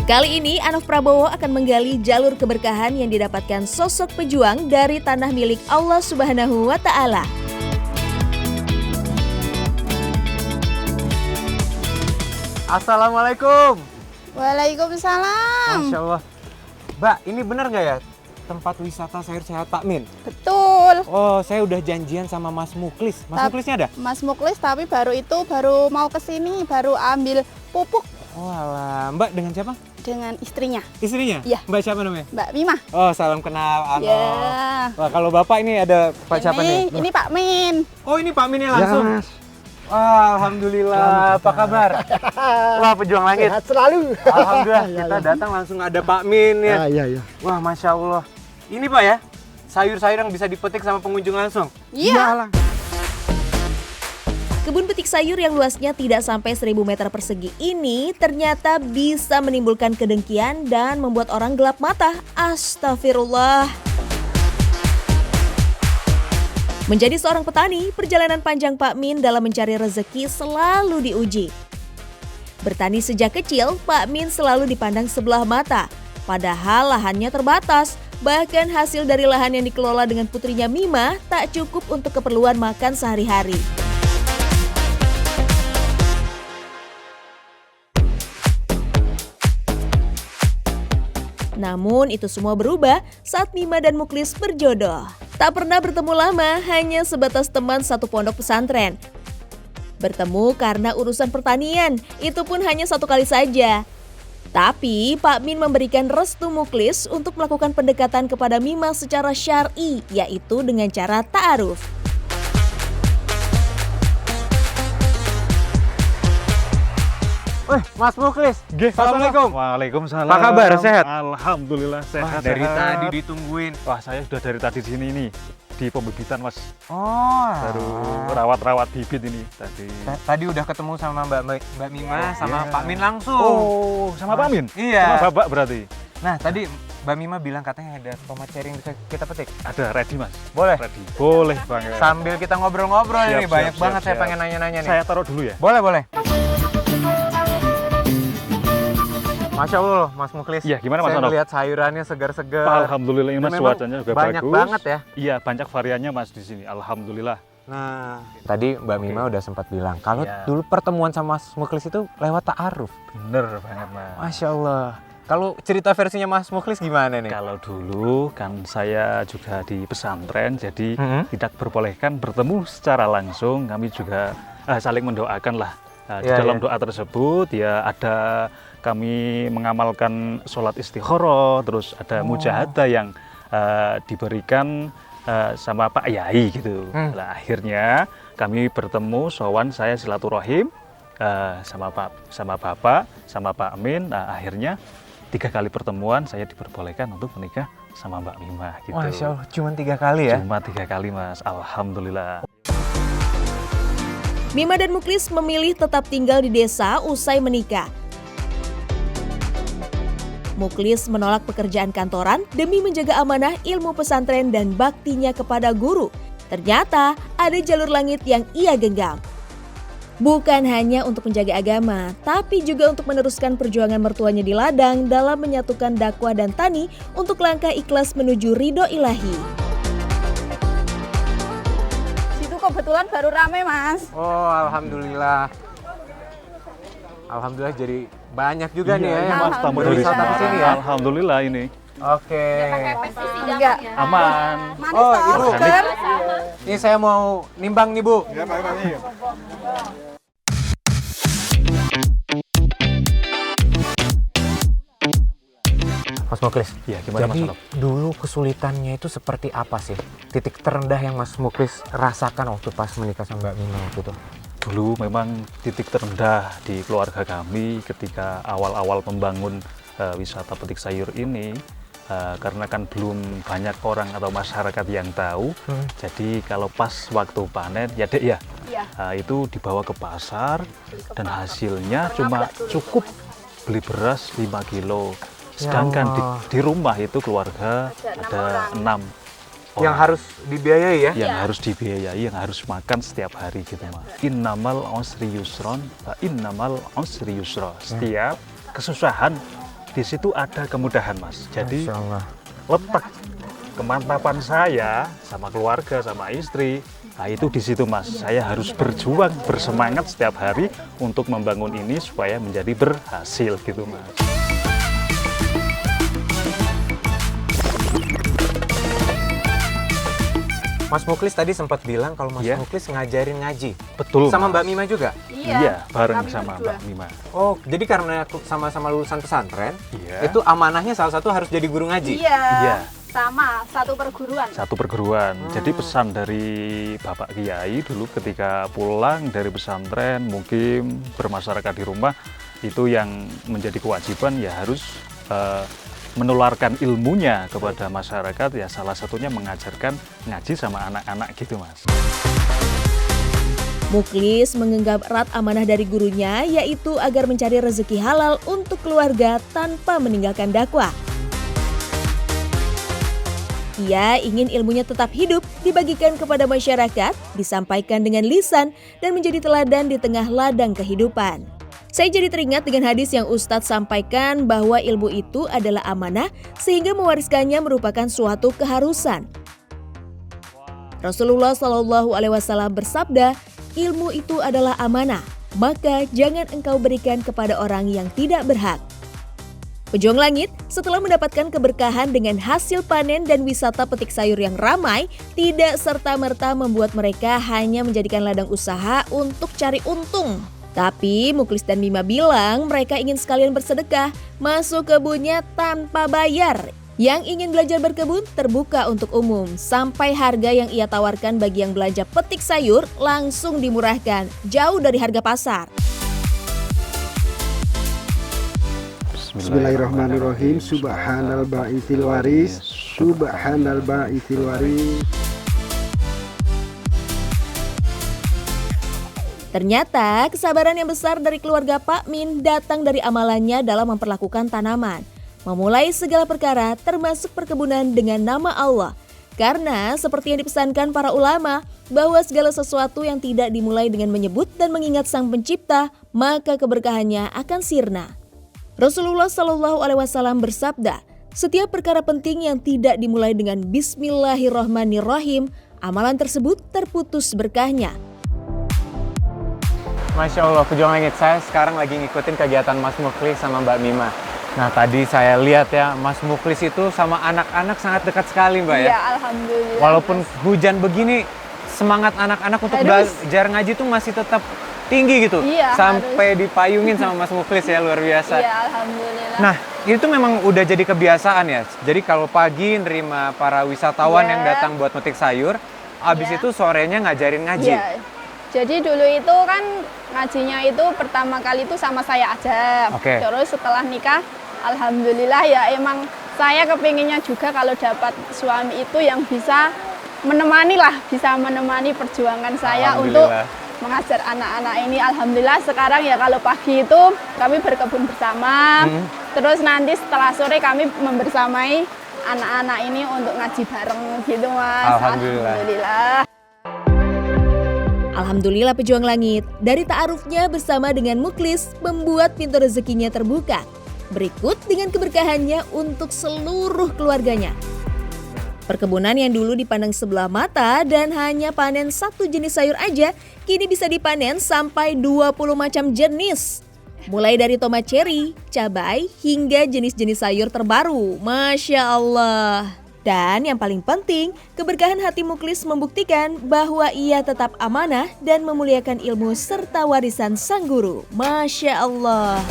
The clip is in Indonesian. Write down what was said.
Kali ini Anof Prabowo akan menggali jalur keberkahan yang didapatkan sosok pejuang dari tanah milik Allah Subhanahu wa Ta'ala. Assalamualaikum. Waalaikumsalam. Masya Allah. Mbak, ini benar nggak ya tempat wisata sayur sehat Pak Min? Betul. Oh, saya udah janjian sama Mas Muklis. Mas Muklisnya ada? Mas Muklis, tapi baru mau ke sini, baru ambil pupuk Oh alah, Mbak dengan siapa? dengan istrinya. Istrinya? Iya. Mbak siapa namanya? Mbak Mimah. Oh, salam kenal. Ano. Ya. Wah, kalau Bapak ini ada Pak siapa nih? Ini Pak Min. Oh, ini Pak Min langsung. Ya, Mas. Wah, alhamdulillah. Apa kabar? Wah, pejuang langit. Sehat selalu. Alhamdulillah, Ya, kita ya. datang langsung ada Pak Min ya. Iya. Wah, Masya Allah. Ini Pak ya, sayur-sayur yang bisa dipetik sama pengunjung langsung. Iya. Kebun petik sayur yang luasnya tidak sampai 1000 meter persegi ini ternyata bisa menimbulkan kedengkian dan membuat orang gelap mata. Astagfirullah. Menjadi seorang petani, perjalanan panjang Pak Min dalam mencari rezeki selalu diuji. Bertani sejak kecil, Pak Min selalu dipandang sebelah mata. Padahal lahannya terbatas, bahkan hasil dari lahan yang dikelola dengan putrinya Mimah tak cukup untuk keperluan makan sehari-hari. Namun itu semua berubah saat Mimah dan Muklis berjodoh. Tak pernah bertemu lama, hanya sebatas teman satu pondok pesantren. Bertemu karena urusan pertanian, itu pun hanya satu kali saja. Tapi Pak Min memberikan restu Muklis untuk melakukan pendekatan kepada Mimah secara syar'i, yaitu dengan cara ta'aruf. Wih, Mas Muklis. Nggih, Assalamualaikum. Waalaikumsalam. Apa kabar, sehat? Alhamdulillah Wah, sehat. dari sehat. tadi ditungguin. Wah, saya sudah dari tadi di sini nih. Di pembibitan, Mas. Oh, Baru rawat-rawat bibit ini tadi. Tadi udah ketemu sama Mbak Mimah sama Iya. Pak Min langsung. Oh, sama Pak Min? Iya. Sama Bapak berarti? Nah, tadi Mbak Mimah bilang katanya ada tomat cherry yang bisa kita petik. Ada ready, Mas. Boleh? Ready. Boleh banget. Sambil kita ngobrol-ngobrol Siap, ini banyak siap, banget siap, saya siap. pengen nanya-nanya nih. Saya taruh dulu ya. Boleh, boleh. Masya Allah, Mas Muklis. Iya, gimana, Mas Saya Anof? melihat sayurannya segar-segar. Alhamdulillah ini, Mas, Memang cuacanya juga banyak bagus. banget ya. Iya, banyak variannya, Mas, di sini. Alhamdulillah. Nah, tadi Mbak Mimah udah sempat bilang kalau Iya. dulu pertemuan sama Mas Muklis itu lewat ta'aruf. Bener banget, Mas. Masya Allah. Kalau cerita versinya Mas Muklis gimana nih? Kalau dulu kan saya juga di pesantren, jadi Mhm. tidak berbolehkan bertemu secara langsung. Kami juga saling mendoakan lah. Di Iya, dalam iya. doa tersebut ya ada kami mengamalkan sholat istikharah, terus ada mujahadah yang diberikan sama Pak Yai gitu. Nah, akhirnya kami bertemu, sowan saya silaturahim sama Bapak, sama Pak Min. Nah, akhirnya 3 kali pertemuan saya diperbolehkan untuk menikah sama Mbak Mimah gitu. Masya Allah, cuma 3 kali ya? Cuma 3 kali, Mas. Alhamdulillah. Mimah dan Muklis memilih tetap tinggal di desa usai menikah. Muklis menolak pekerjaan kantoran demi menjaga amanah ilmu pesantren dan baktinya kepada guru. Ternyata ada jalur langit yang ia genggam. Bukan hanya untuk menjaga agama, tapi juga untuk meneruskan perjuangan mertuanya di ladang dalam menyatukan dakwah dan tani untuk langkah ikhlas menuju ridho ilahi. Situ kebetulan baru rame, Mas. Oh, alhamdulillah. Alhamdulillah jadi banyak juga nih ya yang Mas, tamu dari berwisata sana. ke sini ya. Alhamdulillah ini. Oke. Enggak. Aman. Manis Oh, toh, Ibu. seger. Ini saya mau nimbang nih, Bu. Mas Muklis, Iya, gimana, Mas jadi Anof? dulu kesulitannya itu seperti apa sih? Titik terendah yang Mas Muklis rasakan waktu pas menikah sama Mbak Mimah waktu itu? Dulu memang titik terendah di keluarga kami ketika awal-awal membangun wisata petik sayur ini, karena kan belum banyak orang atau masyarakat yang tahu. Jadi kalau pas waktu panen ya Dek ya, itu dibawa ke pasar dan hasilnya cuma cukup beli beras 5 kilo. Sedangkan di rumah itu keluarga ada 6 orang. Yang harus dibiayai ya? Yang harus dibiayai, yang harus makan setiap hari gitu, Mas. Innamal usri yusron, wa innamal usri yusra. Setiap kesusahan di situ ada kemudahan, Mas. Jadi Masya Allah. letak kemantapan saya sama keluarga, sama istri, nah itu di situ, Mas. Saya harus berjuang, bersemangat setiap hari untuk membangun ini supaya menjadi berhasil gitu, Mas. Mas Muklis tadi sempat bilang kalau Mas Iya. Muklis ngajarin ngaji. Betul, Sama Mas. Mbak Mima juga? Iya, bareng kami sama berdua. Mbak Mima. Oh, jadi karena sama-sama lulusan pesantren, Iya. itu amanahnya salah satu harus jadi guru ngaji? Iya. Iya. Sama, satu perguruan. Satu perguruan. Jadi pesan dari Bapak Kiai dulu ketika pulang dari pesantren, mungkin bermasyarakat di rumah, itu yang menjadi kewajiban ya harus menularkan ilmunya kepada masyarakat, ya salah satunya mengajarkan ngaji sama anak-anak gitu, Mas. Muklis mengenggam erat amanah dari gurunya, yaitu agar mencari rezeki halal untuk keluarga tanpa meninggalkan dakwah. Ia ingin ilmunya tetap hidup, dibagikan kepada masyarakat, disampaikan dengan lisan, dan menjadi teladan di tengah ladang kehidupan. Saya jadi teringat dengan hadis yang Ustadz sampaikan bahwa ilmu itu adalah amanah, sehingga mewariskannya merupakan suatu keharusan. Rasulullah SAW bersabda, ilmu itu adalah amanah, maka jangan engkau berikan kepada orang yang tidak berhak. Pejuang Langit setelah mendapatkan keberkahan dengan hasil panen dan wisata petik sayur yang ramai, tidak serta-merta membuat mereka hanya menjadikan ladang usaha untuk cari untung. Tapi Muklis dan Mima bilang mereka ingin sekalian bersedekah, masuk kebunnya tanpa bayar. Yang ingin belajar berkebun terbuka untuk umum, sampai harga yang ia tawarkan bagi yang belanja petik sayur langsung dimurahkan, jauh dari harga pasar. Bismillahirrahmanirrahim. Subhanal ba'itsil waris. Subhanal ba'itsil waris. Ternyata kesabaran yang besar dari keluarga Pak Min datang dari amalannya dalam memperlakukan tanaman. Memulai segala perkara termasuk perkebunan dengan nama Allah. Karena seperti yang dipesankan para ulama, bahwa segala sesuatu yang tidak dimulai dengan menyebut dan mengingat Sang Pencipta, maka keberkahannya akan sirna. Rasulullah SAW bersabda, setiap perkara penting yang tidak dimulai dengan Bismillahirrahmanirrahim, amalan tersebut terputus berkahnya. Masya Allah, Pejuang Langit, saya sekarang lagi ngikutin kegiatan Mas Muklis sama Mbak Mima. Nah, tadi saya lihat ya, Mas Muklis itu sama anak-anak sangat dekat sekali, Mbak ya. Iya, alhamdulillah. Walaupun hujan begini, semangat anak-anak untuk belajar ngaji itu masih tetap tinggi gitu. Iya, sampai dipayungin sama Mas Muklis ya, luar biasa. Iya, alhamdulillah. Nah, itu memang udah jadi kebiasaan ya. Jadi kalau pagi nerima para wisatawan Iya. yang datang buat metik sayur, habis Iya. itu sorenya ngajarin ngaji. Iya. Jadi dulu itu kan ngajinya itu pertama kali itu sama saya aja. Oke. Terus setelah nikah, alhamdulillah ya emang saya kepinginnya juga kalau dapat suami itu yang bisa menemani lah, bisa menemani perjuangan saya untuk mengajar anak-anak ini. Alhamdulillah sekarang ya kalau pagi itu kami berkebun bersama. Terus nanti setelah sore kami membersamai anak-anak ini untuk ngaji bareng gitu, Mas. Alhamdulillah. Alhamdulillah Pejuang Langit, dari ta'arufnya bersama dengan Muklis membuat pintu rezekinya terbuka. Berikut dengan keberkahannya untuk seluruh keluarganya. Perkebunan yang dulu dipandang sebelah mata dan hanya panen satu jenis sayur aja, kini bisa dipanen sampai 20 macam jenis. Mulai dari tomat cherry, cabai, hingga jenis-jenis sayur terbaru. Masya Allah. Dan yang paling penting, keberkahan hati Muklis membuktikan bahwa ia tetap amanah dan memuliakan ilmu serta warisan sang guru. Masya Allah.